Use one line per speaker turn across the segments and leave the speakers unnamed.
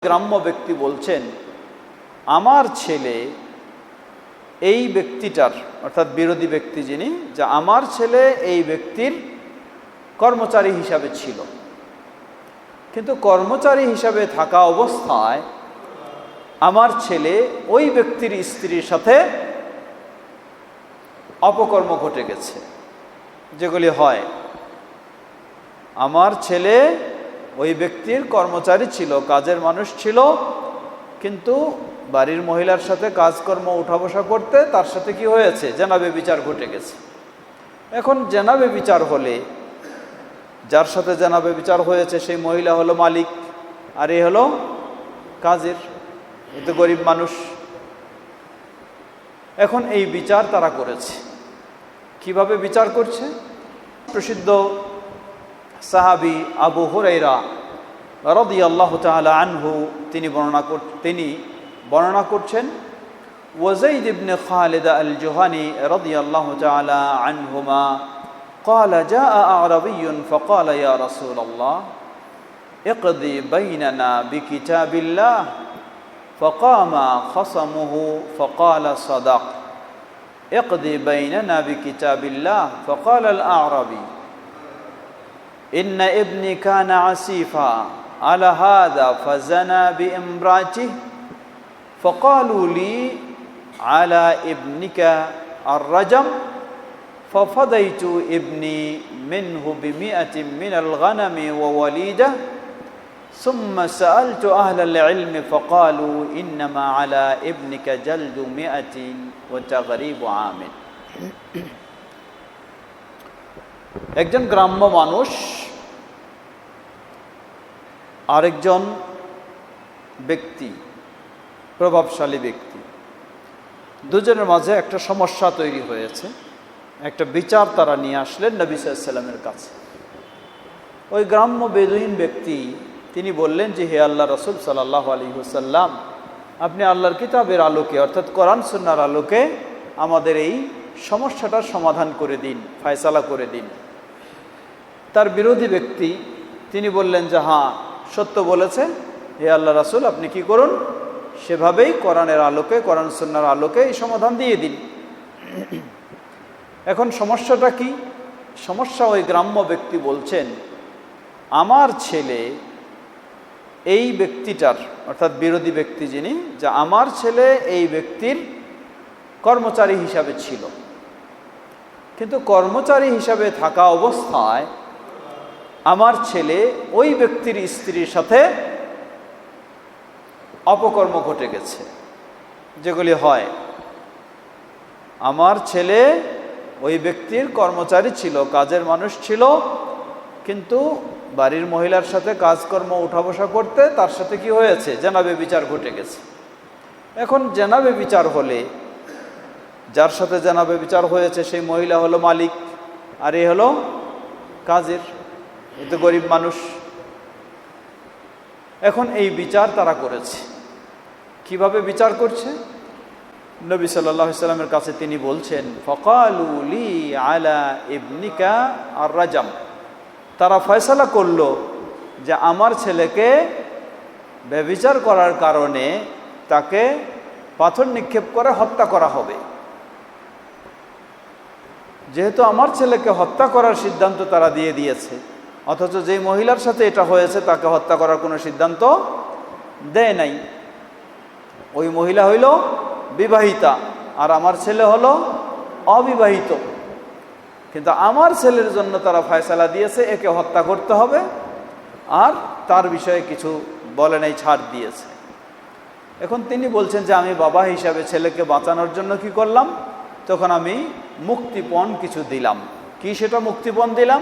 গ্রাম্য ব্যক্তি বলছেন, আমার ছেলে এই ব্যক্তিটার, অর্থাৎ বিরোধী ব্যক্তি যিনি, যে আমার ছেলে এই ব্যক্তির কর্মচারী হিসাবে ছিল, কিন্তু কর্মচারী হিসাবে থাকা অবস্থায় আমার ছেলে ওই ব্যক্তির স্ত্রীর সাথে অপকর্ম ঘটে গেছে, যেগুলি হয়। আমার ছেলে ওই ব্যক্তির কর্মচারী ছিল, কাজের মানুষ ছিল, কিন্তু বাড়ির মহিলার সাথে কাজকর্ম উঠা বসা করতে তার সাথে কি হয়েছে, জেনাবে বিচার ঘটে গেছে। এখন জেনাবে বিচার হলে যার সাথে জেনাবে বিচার হয়েছে সেই মহিলা হলো মালিক, আর এ হলো কাজের, এ তো গরিব মানুষ। এখন এই বিচার তারা করেছে। কিভাবে বিচার করছে? প্রসিদ্ধ সাহাবী আবু হুরায়রা রাদিয়াল্লাহু তাআলা আনহু তিনি বর্ণনা করছেন, ওয়াজাইদ ইবনে খালিদ আল-জুহানি রাদিয়াল্লাহু তাআলা আনহুমা قال جاء أعربي فقال يا رسول الله اقضي بيننا بكتاب الله فقام خصمه فقال صدق اقضي بيننا بكتاب الله فقال الأعربي إن ابني كان عسيفا على هذا فزنى بامرأته فقالوا لي على ابنك الرجم ففديت ابني منه ب100 من الغنم ووليدة ثم سألت أهل العلم فقالوا إنما على ابنك جلد 100 وتغريب عام। একজন গ্রাম্য মানুষ আরেকজন ব্যক্তি, প্রভাবশালী ব্যক্তি, দুজনের মাঝে একটা সমস্যা তৈরি হয়েছে। একটা বিচার তারা নিয়ে আসলেন নবী সাল্লাল্লাহু আলাইহি ওয়াসাল্লামের কাছে। ওই গ্রাম্য বেদুইন ব্যক্তি তিনি বললেন যে, হে আল্লাহ রাসূল সাল্লাল্লাহু আলাইহি ওয়াসাল্লাম, আপনি আল্লাহর কিতাবের আলোকে, অর্থাৎ কোরআন সুন্নাহর আলোকে আমাদের এই সমস্যাটার সমাধান করে দিন, ফয়সালা করে দিন। তার বিরোধী ব্যক্তি তিনি বললেন যে, হ্যাঁ সত্য বলেছে, হে আল্লাহ রাসূল, আপনি কি করুন, সেভাবেই কোরআনের আলোকে, কোরআন সুন্নাহর আলোকে এই সমাধান দিয়ে দিন। এখন সমস্যাটা কি? সমস্যা, ওই গ্রাম্য ব্যক্তি বলছেন, আমার ছেলে এই ব্যক্তিটার, অর্থাৎ বিরোধী ব্যক্তি যিনি, যে আমার ছেলে এই ব্যক্তির কর্মচারী হিসাবে ছিল, কিন্তু কর্মচারী হিসাবে থাকা অবস্থায় আমার ছেলে ওই ব্যক্তির স্ত্রীর সাথে অপকর্ম ঘটে গেছে, যেগুলি হয়। আমার ছেলে ওই ব্যক্তির কর্মচারী ছিল, কাজের মানুষ ছিল, কিন্তু বাড়ির মহিলার সাথে কাজকর্ম উঠা বসা করতে তার সাথে কি হয়েছে, জেনাবে বিচার ঘটে গেছে। এখন জেনাবে বিচার হলে যার সাথে জেনাবে বিচার হয়েছে সেই মহিলা হলো মালিক, আর এ হলো কাজের, এ তো গরিব মানুষ। এখন এই বিচার তারা করেছে। কিভাবে বিচার করছে? নবী সাল্লাল্লাহু আলাইহি ওয়াসাল্লামের কাছে তিনি বলছেন, ফাকালু লি আলা ইবনিকা আর রাজাম, তারা ফয়সালা করলো যে আমার ছেলেকে ব্যভিচার করার কারণে তাকে পাথর নিক্ষেপ করে হত্যা করা হবে। যেহেতু আমার ছেলেকে হত্যা করার সিদ্ধান্ত তারা দিয়ে দিয়েছে, অথচ যেই মহিলার সাথে এটা হয়েছে তাকে হত্যা করার কোনো সিদ্ধান্ত দেয় নাই। ওই মহিলা হইল বিবাহিতা আর আমার ছেলে হলো অবিবাহিত, কিন্তু আমার ছেলের জন্য তারা ফয়সালা দিয়েছে একে হত্যা করতে হবে, আর তার বিষয়ে কিছু বলে নাই, ছাড় দিয়েছে। এখন তিনি বলছেন যে আমি বাবা হিসাবে ছেলেকে বাঁচানোর জন্য কি করলাম, তখন আমি মুক্তিপণ কিছু দিলাম। কি সেটা মুক্তিপণ দিলাম?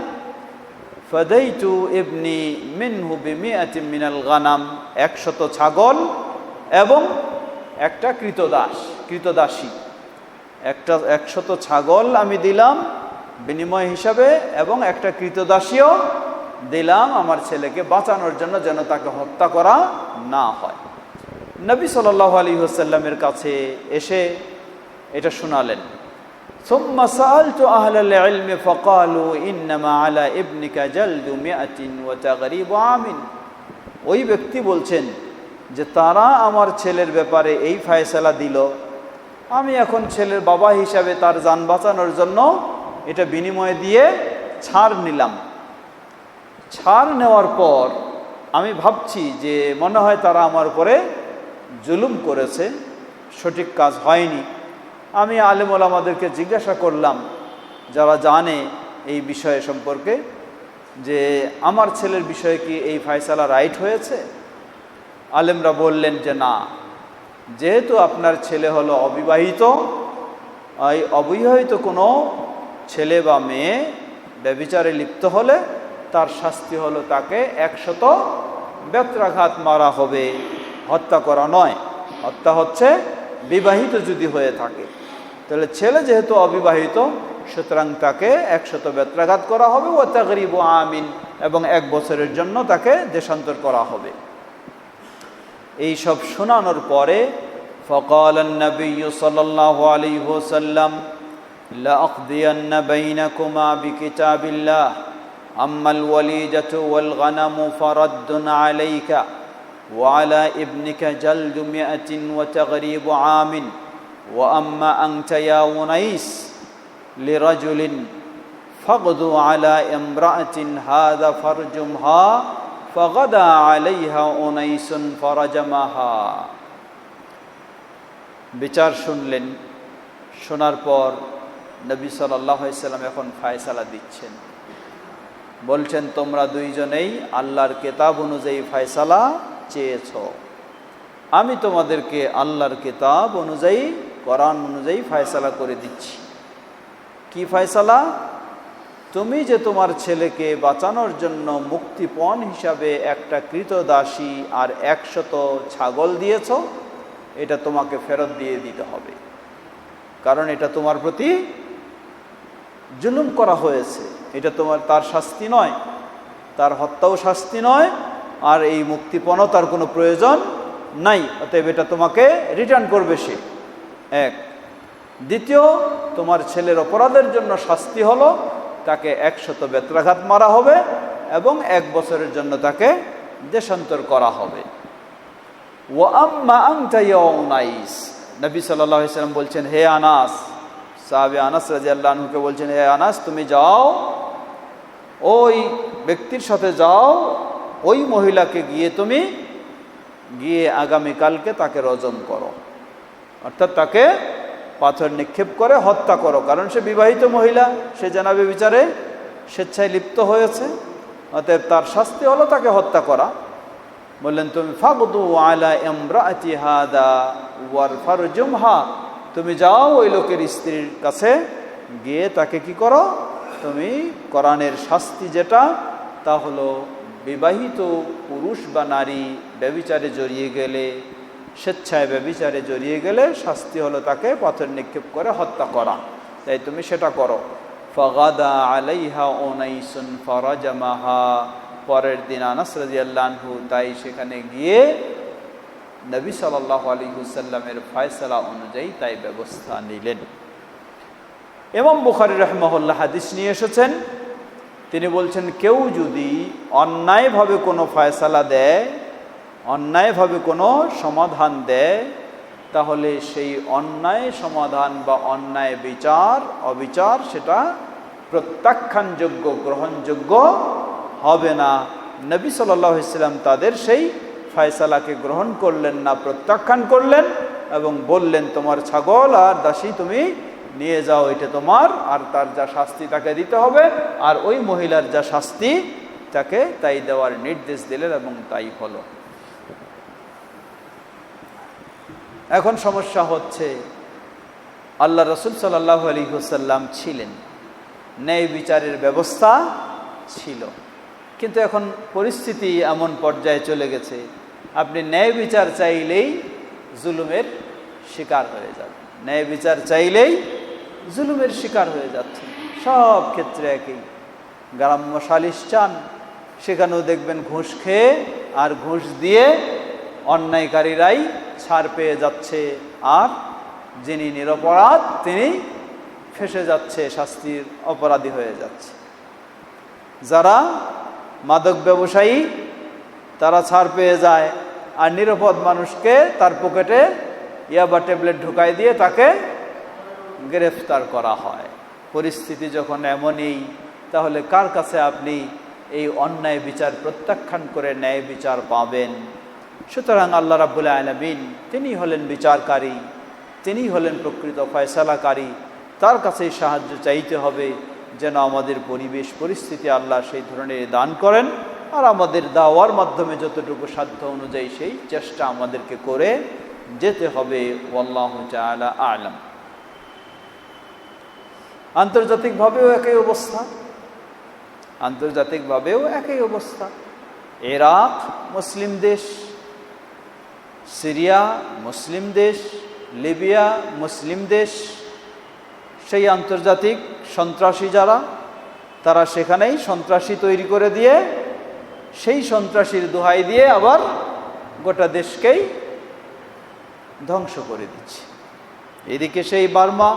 ফাদাইতু ইবনি মিনহু ব100 মিনাল গানাম, 100 ছাগল এবং একটা কৃতদাসী, 100 ছাগল আমি দিলাম বিনিময় হিসাবে, এবং একটা কৃতদাসীও দিলাম আমার ছেলেকে বাঁচানোর জন্য, যেন তাকে হত্যা করা না হয়। নবী সাল্লাল্লাহু আলাইহি ওয়াসাল্লামের কাছে এসে এটা শোনালেন। সুম্মা সাআলতু আহলাল ইলমি ফাকালু ইন্নামা আলা ইবনিকা জালদু 100 ওয়া তাগরিবু আমিন। ওই ব্যক্তি বলছেন, যে তারা আমার ছেলের ব্যাপারে এই ফায়সালা দিল, আমি এখন ছেলের বাবা হিসাবে তার যান বাঁচানোর জন্য এটা বিনিময়ে দিয়ে ছাড় নিলাম। ছাড় নেওয়ার পর আমি ভাবছি যে মনে হয় তারা আমার উপরে জুলুম করেছে, সঠিক কাজ হয়নি। আমি আলেম ওলামাদেরকে জিজ্ঞাসা করলাম, যারা জানে এই বিষয়ে সম্পর্কে, যে আমার ছেলের বিষয়ে কি এই ফায়সালা রাইট হয়েছে? আলেমরা বললেন যে না, যেহেতু আপনার ছেলে হলো অবিবাহিত, এই অবিবাহিত কোনো ছেলে বা মেয়ে ব্যভিচারে লিপ্ত হলে তার শাস্তি হলো তাকে 100 বেত্রাঘাত মারা হবে, হত্যা করা নয়। হত্যা হচ্ছে বিবাহিত যদি হয়ে থাকে। তাহলে ছেলে যেহেতু অবিবাহিত, সুতরাং তাকে 100 বেত্রাঘাত করা হবে, ও তাগরিবু আমিন, এবং 1 বছরের জন্য তাকে দেশান্তর করা হবে। এই সব শোনানোর পরে فقال النبي صلى الله عليه وسلم لأقضين بينكما بكتاب الله أما الوليدة والغنم فرد عليك وعلى ابنك جلد 100 وتغريب عام وأما أنت يا أنيس لرجل فاغدو على امرأة هذا فرجمها فغدا عليها أنيس فرجمها। বিচার শুনলেন, শোনার পর নবী সাল্লাল্লাহু আলাইহি সাল্লাম এখন ফায়সালা দিচ্ছেন। বলছেন, তোমরা দুইজনেই আল্লাহর কিতাব অনুযায়ী ফায়সালা চেয়েছ, আমি তোমাদেরকে আল্লাহর কিতাব অনুযায়ী, কোরআন অনুযায়ী ফায়সালা করে দিচ্ছি। কি ফায়সালা? তুমি যে তোমার ছেলেকে বাঁচানোর জন্য মুক্তিপণ হিসাবে একটা কৃতদাসী আর 100 ছাগল দিয়েছ, এটা তোমাকে ফেরত দিয়ে দিতে হবে, কারণ এটা তোমার প্রতি জুলুম করা হয়েছে। এটা তার শাস্তি নয়, তার হত্যাও শাস্তি নয়, আর এই মুক্তিপণও তার কোনো প্রয়োজন নাই, অতএব এটা তোমাকে রিটার্ন করবে সে। এক। দ্বিতীয়, তোমার ছেলের অপরাধের জন্য শাস্তি হলো তাকে 100 বেত্রাঘাত মারা হবে এবং 1 বছরের জন্য তাকে দেশান্তর করা হবে। ওয়াম্মা আনতা ইয়া উনাইস, নবী সাল্লাল্লাহু আলাইহি সাল্লাম বলছেন, হে আনাস, সাহাবী আনাস রাদিয়াল্লাহু আনহুকে বলছেন, হে আনাস, তুমি যাও, ওই ব্যক্তির সাথে যাও, ওই মহিলাকে তুমি গিয়ে আগামীকালকে তাকে রজম করো, অর্থাৎ তাকে পাথর নিক্ষেপ করে হত্যা করো, কারণ সে বিবাহিত মহিলা, সে জানাবে বিচারে স্বেচ্ছায় লিপ্ত হয়েছে, অতএব তার শাস্তি হলো তাকে হত্যা করা। বললেন, তুমি ফাগদু আলা ইমরাআতি হাদা ওয়ার ফারজুমহা, তুমি যাও ওই লোকের স্ত্রীর কাছে গিয়ে তাকে কি করো, তুমি কোরআনের শাস্তি যেটা, তা হলো বিবাহিত পুরুষ বা নারী ব্যভিচারে জড়িয়ে গেলে, স্বেচ্ছায় ব্যভিচারে জড়িয়ে গেলে শাস্তি হলো তাকে পাথর নিক্ষেপ করে হত্যা করা, তাই তুমি সেটা করো। ফাগাদা আলাইহা উনাইসুন ফারাজামাহা, পরের দিন আনাস রাদিয়াল্লাহু আনহু তাই সেখানে গিয়ে নবী সাল্লাল্লাহু আলাইহি ওয়াসাল্লামের ফয়সালা অনুযায়ী তাই ব্যবস্থা নিলেন। ইমাম বুখারী রাহিমাহুল্লাহ হাদিস নিয়ে এসেছেন, তিনি বলছেন, কেউ যদি অন্যায়ভাবে কোনো ফয়সালা দেয়, অন্যায়ভাবে কোনো সমাধান দেয়, তাহলে সেই অন্যায় সমাধান বা অন্যায় বিচার অবিচার সেটা প্রত্যাখ্যানযোগ্য, গ্রহণযোগ্য হবে না। নবী সাল্লাল্লাহু আলাইহি ওয়াসাল্লাম তাদের সেই ফয়সালাকে গ্রহণ করলেন না, প্রত্যাখ্যান করলেন এবং বললেন, তোমার ছাগল আর দাসী তুমি নিয়ে যাও, এটা তোমার, আর তার যা শাস্তি তাকে দিতে হবে, আর ওই মহিলার যা শাস্তি তাকে তাই দেওয়ার নির্দেশ দিলেন এবং তাই হলো। এখন সমস্যা হচ্ছে, আল্লাহ রাসূল সাল্লাল্লাহু আলাইহি ওয়াসাল্লাম ছিলেন, ন্যায় বিচারের ব্যবস্থা ছিল, কিন্তু এখন পরিস্থিতি এমন পর্যায়ে চলে গেছে, আপনি ন্যায় বিচার চাইলেই জুলুমের শিকার হয়ে যাবেন, ন্যায় বিচার চাইলেই জুলুমের শিকার হয়ে যাচ্ছে। সব ক্ষেত্রে একই, গ্রাম্য সালিশ চান, সেখানেও দেখবেন ঘুষ খেয়ে আর ঘুষ দিয়ে অন্যায়কারীরাই ছাড় পেয়ে যাচ্ছে, আর যিনি নিরপরাধ তিনি ফেঁসে যাচ্ছে, শাস্তির অপরাধী হয়ে যাচ্ছে। যারা মাদক ব্যবসায়ী তারা ছাড় পেয়ে যায়, আর নিরাপদ মানুষকে তার পকেটে ইয়াবা ট্যাবলেট ঢুকাই দিয়ে তাকে গ্রেফতার করা হয়। পরিস্থিতি যখন এমনই, তাহলে কার কাছে আপনি এই অন্যায় বিচার প্রত্যাখ্যান করে ন্যায় বিচার পাবেন? সুতরাং আল্লাহ রাব্বুল আলামিন তিনি হলেন বিচারকারী, তিনি হলেন প্রকৃত ফয়সালাকারী। তার কাছেই সাহায্য চাইতে হবে যেন আমাদের পরিবেশ পরিস্থিতি আল্লাহ সেই ধরনের দান করেন, আর আমাদের দাওয়ার মাধ্যমে যতটুকু সাধ্য অনুযায়ী সেই চেষ্টা আমাদেরকে করে যেতে হবে। ওয়াল্লাহু তাআলা আ'লাম। আন্তর্জাতিকভাবেও একই অবস্থা, আন্তর্জাতিকভাবেও একই অবস্থা। ইরাক মুসলিম দেশ, সিরিয়া মুসলিম দেশ, লিবিয়া মুসলিম দেশ। সেই আন্তর্জাতিক সন্ত্রাসী যারা, তারা সেখানেই সন্ত্রাসী তৈরি করে দিয়ে সেই সন্ত্রাসীর দোহাই দিয়ে আবার গোটা দেশকেই ধ্বংস করে দিচ্ছে। এদিকে সেই বার্মা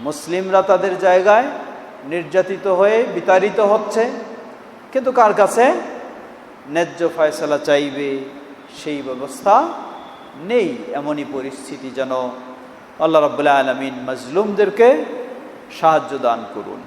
মুসলিমরা তাদের জায়গায় নির্যাতিত হয়ে বিতাড়িত হচ্ছে, কিন্তু কার কাছে ন্যায্য ফয়সালা চাইবে সেই ব্যবস্থা নেই। এমনই পরিস্থিতি, যেন আল্লাহ রাব্বুল আলামিন মাজলুমদেরকে সাহায্য দান করুন।